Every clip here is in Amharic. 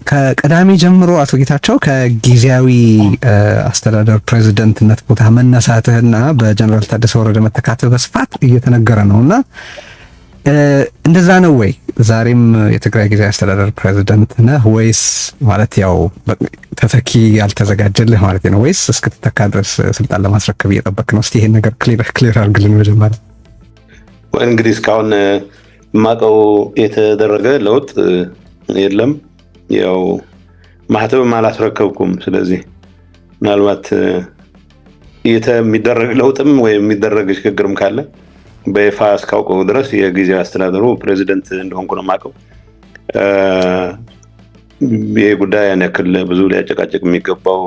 ከቀዳሚ ጀምሮ አቶ ጌታቸው ከጊዜያዊ አስተዳደር ፕሬዝዳንትነት ቦታ መነሳትህና በጀነራል ታደሰ ወረደ መተካትህ በስፋት እየተነገረ ነውና እንደዛ ነው ወይ? ዛሬም የትግራይ ጊዜያዊ አስተዳደር ፕሬዝዳንት ነህ ወይስ ማለት ያው ተተኪ ያልተዘጋጀልህ ማለት ነው ወይስ እስክትተካ ድረስ ስልጣን ለማስረከብ እየጠበቅ ነው? እስቲ ይሄን ነገር ክሊር አድርግልን መጀመሪያ። ወይ እንግዲህ እስካሁን ማቀው የተደረገ ለውጥ የለም። ያው ማህተብም አላስረከብኩም። ስለዚህ ምናልባት የሚደረግ ለውጥም ወይም የሚደረግ ሽግግርም ካለ በይፋ እስካውቀው ድረስ የጊዜያዊ አስተዳደሩ ፕሬዝዳንት እንደሆንኩ ነው የማውቀው። ይሄ ጉዳይ ያን ያክል ብዙ ሊያጨቃጭቅ የሚገባው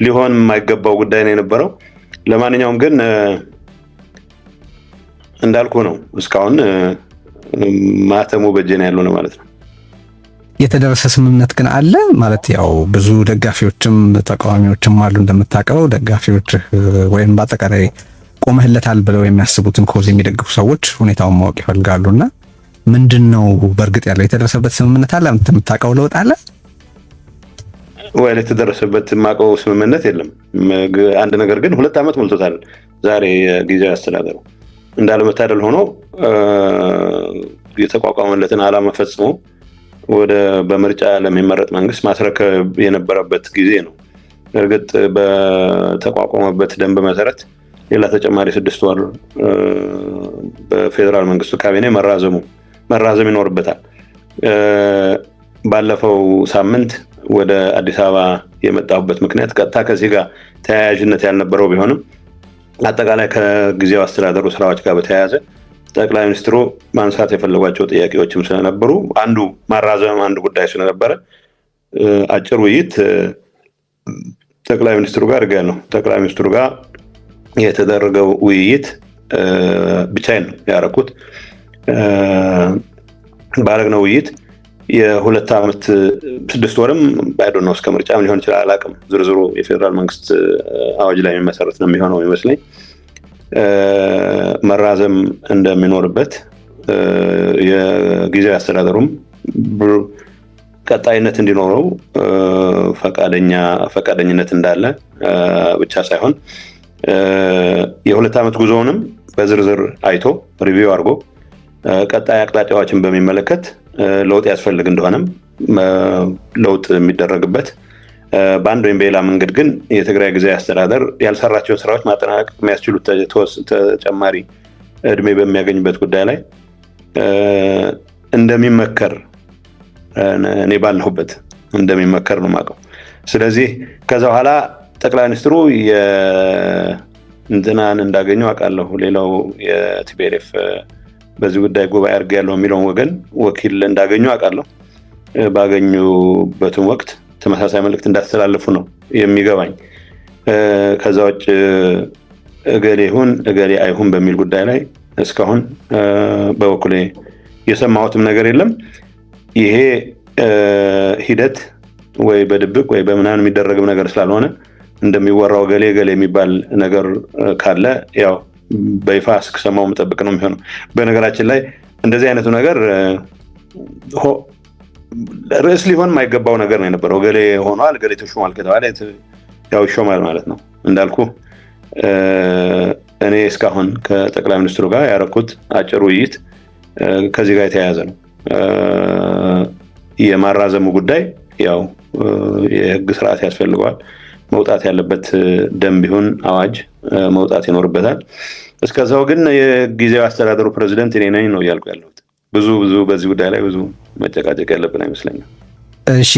ሊሆን የማይገባው ጉዳይ ነው የነበረው። ለማንኛውም ግን እንዳልኩ ነው እስካሁን ማተሙ በእጄ ነው ያለው ማለት ነው። የተደረሰ ስምምነት ግን አለ ማለት ያው ብዙ ደጋፊዎችም ተቃዋሚዎችም አሉ እንደምታውቀው። ደጋፊዎች ወይም በአጠቃላይ ቆመህለታል ብለው የሚያስቡትን ኮዝ የሚደግፉ ሰዎች ሁኔታውን ማወቅ ይፈልጋሉና ምንድነው በእርግጥ ያለው የተደረሰበት ስምምነት አለ? የምታውቀው ለውጥ አለ ወይ? የተደረሰበት የማውቀው ስምምነት የለም። አንድ ነገር ግን 2 ዓመት ሞልቶታል ዛሬ ጊዜያዊ አስተዳደሩ እንዳለመታደል ሆኖ የተቋቋመለትን ዓላማ ፈጽሞ ወደ በምርጫ ለሚመረጥ መንግስት ማስረከብ የነበረበት ጊዜ ነው። እርግጥ በተቋቋመበት ደንብ መሰረት ሌላ ተጨማሪ 6 ወር በፌደራል መንግስቱ ካቢኔ መራዘም ይኖርበታል። ባለፈው ሳምንት ወደ አዲስ አበባ የመጣሁበት ምክንያት ቀጥታ ከዚህ ጋር ተያያዥነት ያልነበረው ቢሆንም አጠቃላይ ከጊዜያዊ አስተዳደሩ ስራዎች ጋር በተያያዘ ጠቅላይ ሚኒስትሩ ማንሳት የፈለጓቸው ጥያቄዎችም ስለነበሩ አንዱ ማራዘም አንዱ ጉዳይ ስለነበረ አጭር ውይይት ጠቅላይ ሚኒስትሩ ጋር አድርጌያለሁ። ጠቅላይ ሚኒስትሩ ጋር የተደረገው ውይይት ብቻዬን ነው ያደረኩት። ባደረግነው ውይይት የ2 ዓመት 6 ወርም ባይዶ ነው እስከ ምርጫም ሊሆን ይችላል አላውቅም። ዝርዝሩ የፌደራል መንግስት አዋጅ ላይ የሚመሰረት ነው የሚሆነው ይመስለኝ። መራዘም እንደሚኖርበት የጊዜያዊ አስተዳደሩም ቀጣይነት እንዲኖረው ፈቃደኝነት እንዳለ ብቻ ሳይሆን የ2 ዓመት ጉዞውንም በዝርዝር አይቶ ሪቪው አድርጎ ቀጣይ አቅጣጫዎችን በሚመለከት ለውጥ ያስፈልግ እንደሆነም ለውጥ የሚደረግበት በአንድ ወይም በሌላ መንገድ ግን የትግራይ ጊዜያዊ አስተዳደር ያልሰራቸውን ስራዎች ማጠናቀቅ የሚያስችሉ ተጨማሪ እድሜ በሚያገኝበት ጉዳይ ላይ እንደሚመከር እኔ ባለሁበት እንደሚመከር ነው የማውቀው። ስለዚህ ከዛ በኋላ ጠቅላይ ሚኒስትሩ እንትናን እንዳገኘው አውቃለሁ። ሌላው የቲፒኤልኤፍ በዚህ ጉዳይ ጉባኤ አድርጌያለሁ የሚለውን ወገን ወኪል እንዳገኘው አውቃለሁ። ባገኙበትም ወቅት ተመሳሳይ መልእክት እንዳስተላለፉ ነው የሚገባኝ። ከዛ ውጭ እገሌ ይሁን እገሌ አይሁን በሚል ጉዳይ ላይ እስካሁን በበኩሌ የሰማሁትም ነገር የለም። ይሄ ሂደት ወይ በድብቅ ወይ በምናምን የሚደረግም ነገር ስላልሆነ እንደሚወራው ገሌ የሚባል ነገር ካለ ያው በይፋ እስከሰማው መጠበቅ ነው የሚሆነው። በነገራችን ላይ እንደዚህ አይነቱ ነገር ርዕስ ሊሆን የማይገባው ነገር ነው የነበረው። ገሌ ሆኗል ገሌ ተሾሟል ከተባለ ያው ይሾማል ማለት ነው። እንዳልኩ እኔ እስካሁን ከጠቅላይ ሚኒስትሩ ጋር ያደረኩት አጭር ውይይት ከዚህ ጋር የተያያዘ ነው። የማራዘሙ ጉዳይ ያው የህግ ስርዓት ያስፈልገዋል። መውጣት ያለበት ደንብ ይሁን አዋጅ መውጣት ይኖርበታል። እስከዛው ግን የጊዜያዊ አስተዳደሩ ፕሬዝዳንት እኔ ነኝ ነው እያልኩ ያለሁት። ብዙ በዚህ ጉዳይ ላይ ብዙ መጨቃጨቅ ያለብን አይመስለኝም። እሺ፣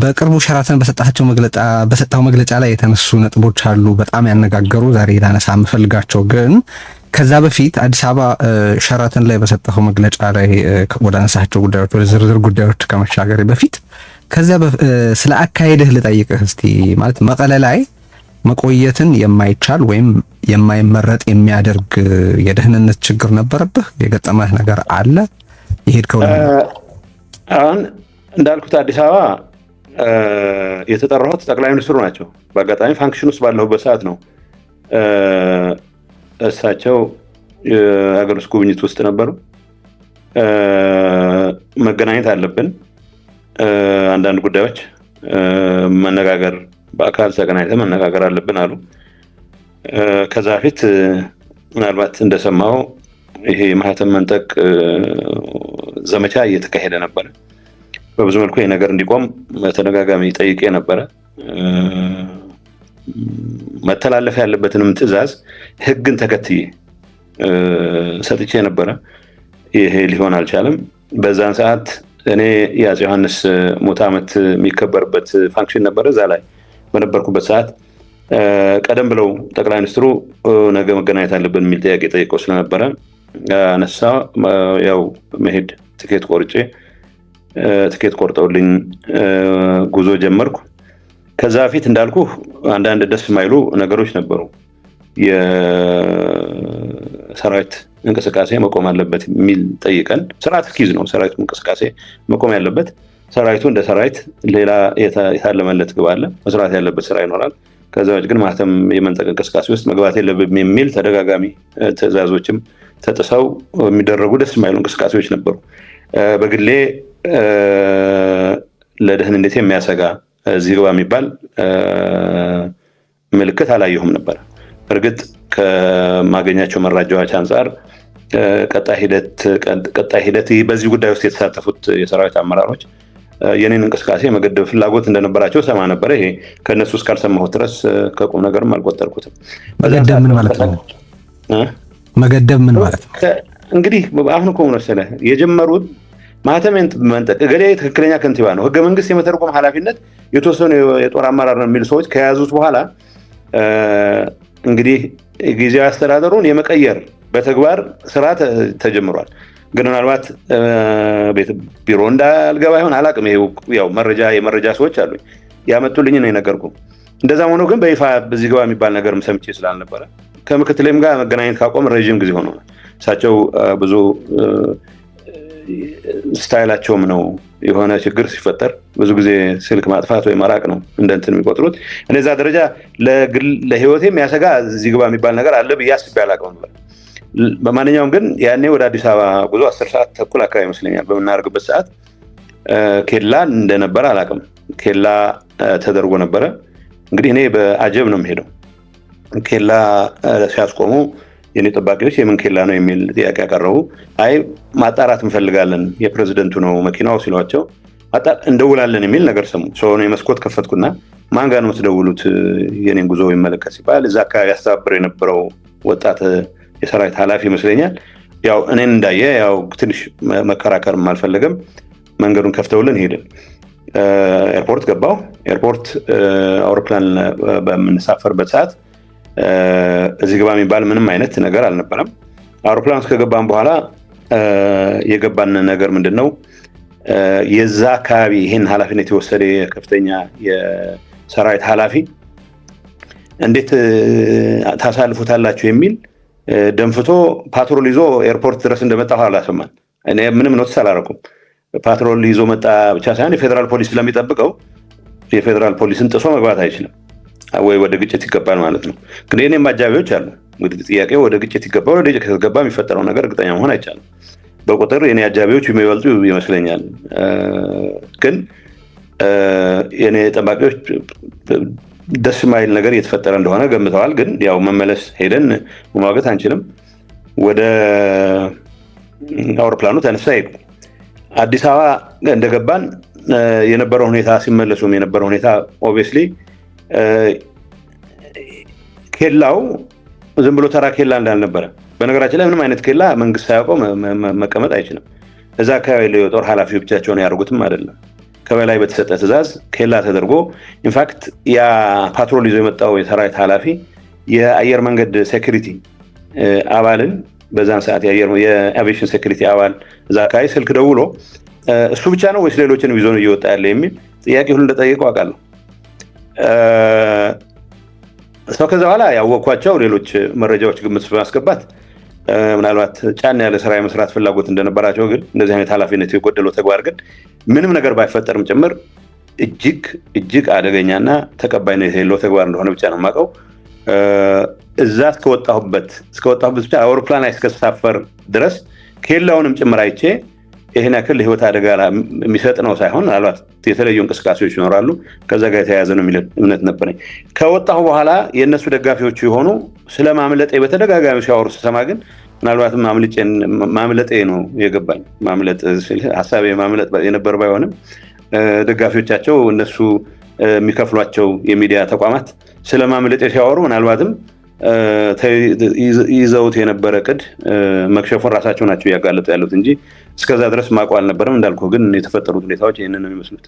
በቅርቡ ሸራተን በሰጣው መግለጫ ላይ የተነሱ ነጥቦች አሉ በጣም ያነጋገሩ ዛሬ ላነሳ የምፈልጋቸው። ግን ከዛ በፊት አዲስ አበባ ሸራተን ላይ በሰጠው መግለጫ ላይ ወደ አነሳቸው ጉዳዮች ወደ ዝርዝር ጉዳዮች ከመሻገር በፊት ከዚያ ስለ አካሄድህ ልጠይቅህ እስቲ። ማለት መቀለ ላይ መቆየትን የማይቻል ወይም የማይመረጥ የሚያደርግ የደህንነት ችግር ነበረብህ? የገጠመህ ነገር አለ? የሄድከው አሁን እንዳልኩት አዲስ አበባ የተጠራሁት ጠቅላይ ሚኒስትሩ ናቸው። በአጋጣሚ ፋንክሽን ውስጥ ባለሁበት ሰዓት ነው። እሳቸው የሀገር ውስጥ ጉብኝት ውስጥ ነበሩ። መገናኘት አለብን፣ አንዳንድ ጉዳዮች መነጋገር፣ በአካል ተገናኝተን መነጋገር አለብን አሉ። ከዛ በፊት ምናልባት እንደሰማው ይሄ ማህተም መንጠቅ ዘመቻ እየተካሄደ ነበረ። በብዙ መልኩ ይሄ ነገር እንዲቆም ተደጋጋሚ ጠይቄ ነበረ። መተላለፍ ያለበትንም ትዕዛዝ ህግን ተከትዬ ሰጥቼ ነበረ። ይሄ ሊሆን አልቻለም። በዛን ሰዓት እኔ የአፄ ዮሐንስ ሙት ዓመት የሚከበርበት ፋንክሽን ነበረ። እዛ ላይ በነበርኩበት ሰዓት ቀደም ብለው ጠቅላይ ሚኒስትሩ ነገ መገናኘት አለብን የሚል ጥያቄ ጠይቀው ስለነበረ አነሳ። ያው መሄድ ትኬት ቆርጠውልኝ ጉዞ ጀመርኩ። ከዛ በፊት እንዳልኩ አንዳንድ ደስ የማይሉ ነገሮች ነበሩ። የሰራዊት እንቅስቃሴ መቆም አለበት የሚል ጠይቀን፣ ስርዓት ኪዝ ነው ሰራዊቱ እንቅስቃሴ መቆም ያለበት። ሰራዊቱ እንደ ሰራዊት ሌላ የታለመለት ግብ አለ፣ መስራት ያለበት ስራ ይኖራል። ከዛ ውጭ ግን ማህተም የመንጠቅ እንቅስቃሴ ውስጥ መግባት የለብም የሚል ተደጋጋሚ ትዕዛዞችም ተጥሰው የሚደረጉ ደስ የማይሉ እንቅስቃሴዎች ነበሩ። በግሌ ለደህንነቴ የሚያሰጋ እዚህ ግባ የሚባል ምልክት አላየሁም ነበር። እርግጥ ከማገኛቸው መረጃዎች አንጻር ቀጣይ ሂደት በዚህ ጉዳይ ውስጥ የተሳተፉት የሰራዊት አመራሮች የኔን እንቅስቃሴ መገደብ ፍላጎት እንደነበራቸው ሰማ ነበረ። ይሄ ከእነሱ እስካልሰማሁት ድረስ ከቁም ነገርም አልቆጠርኩትም። መገደብ ምን ማለት ነው? መገደብ ምን ማለት ነው? እንግዲህ አሁን እኮ መሰለህ የጀመሩት ማህተም መንጠቅ እገሌ ትክክለኛ ከንቲባ ነው፣ ህገ መንግስት የመተርጎም ኃላፊነት የተወሰኑ የጦር አመራር ነው የሚሉ ሰዎች ከያዙት በኋላ እንግዲህ ጊዜያዊ አስተዳደሩን የመቀየር በተግባር ስራ ተጀምሯል። ግን ምናልባት ቢሮ እንዳልገባ ይሆን አላውቅም። ያው የመረጃ ሰዎች አሉኝ ያመጡልኝ ነው የነገርኩህ። እንደዛም ሆኖ ግን በይፋ በዚህ ግባ የሚባል ነገርም ሰምቼ ስላልነበረ ከምክትሌም ጋር መገናኘት ካቆም ረዥም ጊዜ ሆኖ እሳቸው ብዙ ስታይላቸውም ነው የሆነ ችግር ሲፈጠር ብዙ ጊዜ ስልክ ማጥፋት ወይ መራቅ ነው እንደ እንትን የሚቆጥሩት። እነዛ ደረጃ ለህይወቴ የሚያሰጋ እዚህ ግባ የሚባል ነገር አለ ብዬ አስቤ አላውቅም ነበር። በማንኛውም ግን ያኔ ወደ አዲስ አበባ ጉዞ 10 ሰዓት ተኩል አካባቢ ይመስለኛል በምናደርግበት ሰዓት ኬላ እንደነበረ አላውቅም። ኬላ ተደርጎ ነበረ። እንግዲህ እኔ በአጀብ ነው የምሄደው። ኬላ ሲያስቆሙ የኔ ጠባቂዎች የምን ኬላ ነው የሚል ጥያቄ ያቀረቡ። አይ ማጣራት እንፈልጋለን የፕሬዝደንቱ ነው መኪናው ሲሏቸው እንደውላለን የሚል ነገር ሰሙ። ሰው መስኮት ከፈትኩና ማን ጋር ነው የምትደውሉት የኔን ጉዞ ይመለከት ሲባል እዛ አካባቢ ያስተባብረው የነበረው ወጣት የሰራዊት ኃላፊ ይመስለኛል። ያው እኔን እንዳየ ያው ትንሽ መከራከርም አልፈለገም። መንገዱን ከፍተውልን ሄድን። ኤርፖርት ገባው። ኤርፖርት አውሮፕላን በምንሳፈርበት ሰዓት እዚህ ግባ የሚባል ምንም አይነት ነገር አልነበረም። አውሮፕላን ውስጥ ከገባን በኋላ የገባን ነገር ምንድነው? የዛ አካባቢ ይህን ኃላፊነት የወሰደ ከፍተኛ የሰራዊት ኃላፊ እንዴት ታሳልፉታላችሁ የሚል ደንፍቶ ፓትሮል ይዞ ኤርፖርት ድረስ እንደመጣ አላሰማን። እኔ ምንም ኖቲስ አላደረኩም። ፓትሮል ይዞ መጣ ብቻ ሳይሆን የፌዴራል ፖሊስ ስለሚጠብቀው የፌዴራል ፖሊስን ጥሶ መግባት አይችልም ወይ ወደ ግጭት ይገባል ማለት ነው። ግን የኔም አጃቢዎች አሉ። እንግዲህ ጥያቄው ወደ ግጭት ይገባል፣ ወደ ግጭት ከተገባ የሚፈጠረው ነገር እርግጠኛ መሆን አይቻልም። በቁጥር የኔ አጃቢዎች የሚበልጡ ይመስለኛል። ግን የኔ ጠባቂዎች ደስ የማይል ነገር እየተፈጠረ እንደሆነ ገምተዋል። ግን ያው መመለስ ሄደን መሟገት አንችልም። ወደ አውሮፕላኑ ተነሳ ሄዱ። አዲስ አበባ እንደገባን የነበረው ሁኔታ ሲመለሱም የነበረው ሁኔታ ኦብቪየስሊ ኬላው ዝም ብሎ ተራ ኬላ እንዳልነበረ። በነገራችን ላይ ምንም አይነት ኬላ መንግስት ሳያውቀው መቀመጥ አይችልም። እዛ አካባቢ ላይ የጦር ኃላፊዎች ብቻቸውን ያደርጉትም አይደለም። ከበላይ በተሰጠ ትዕዛዝ ኬላ ተደርጎ ኢንፋክት ያ ፓትሮል ይዞ የመጣው የሰራዊት ኃላፊ የአየር መንገድ ሴኩሪቲ አባልን በዛን ሰዓት የአቪዬሽን ሴኩሪቲ አባል እዛ አካባቢ ስልክ ደውሎ እሱ ብቻ ነው ወይስ ሌሎችንም ይዞ ነው እየወጣ ያለ የሚል ጥያቄ ሁሉ እንደጠየቀው አውቃለሁ። ሰው ከዛ በኋላ ያወቅኳቸው ሌሎች መረጃዎች ግምት በማስገባት ምናልባት ጫና ያለ ስራ የመስራት ፍላጎት እንደነበራቸው፣ ግን እንደዚህ አይነት ኃላፊነት የጎደለው ተግባር ግን ምንም ነገር ባይፈጠርም ጭምር እጅግ አደገኛና ተቀባይነት የሌለው ተግባር እንደሆነ ብቻ ነው የማውቀው። እዛ እስከወጣሁበት ብቻ አውሮፕላን ላይ እስከተሳፈር ድረስ ኬላውንም ጭምር አይቼ ይሄን ያክል ህይወት አደጋ የሚሰጥ ነው ሳይሆን ምናልባት የተለዩ እንቅስቃሴዎች ይኖራሉ ከዛ ጋር የተያያዘ ነው የሚል እምነት ነበረኝ። ከወጣሁ በኋላ የእነሱ ደጋፊዎች የሆኑ ስለማምለጤ በተደጋጋሚ ሲያወሩ ስሰማ ግን ምናልባትም ማምለጤ ነው የገባኝ። ማምለጥ ሀሳቤ ማምለጥ የነበር ባይሆንም ደጋፊዎቻቸው እነሱ የሚከፍሏቸው የሚዲያ ተቋማት ስለማምለጤ ሲያወሩ ምናልባትም ይዘውት የነበረ ቅድ መክሸፉን ራሳቸው ናቸው እያጋለጡ ያሉት እንጂ እስከዛ ድረስ ማውቀው አልነበረም። እንዳልኩህ ግን የተፈጠሩት ሁኔታዎች ይህንን ነው የሚመስሉት።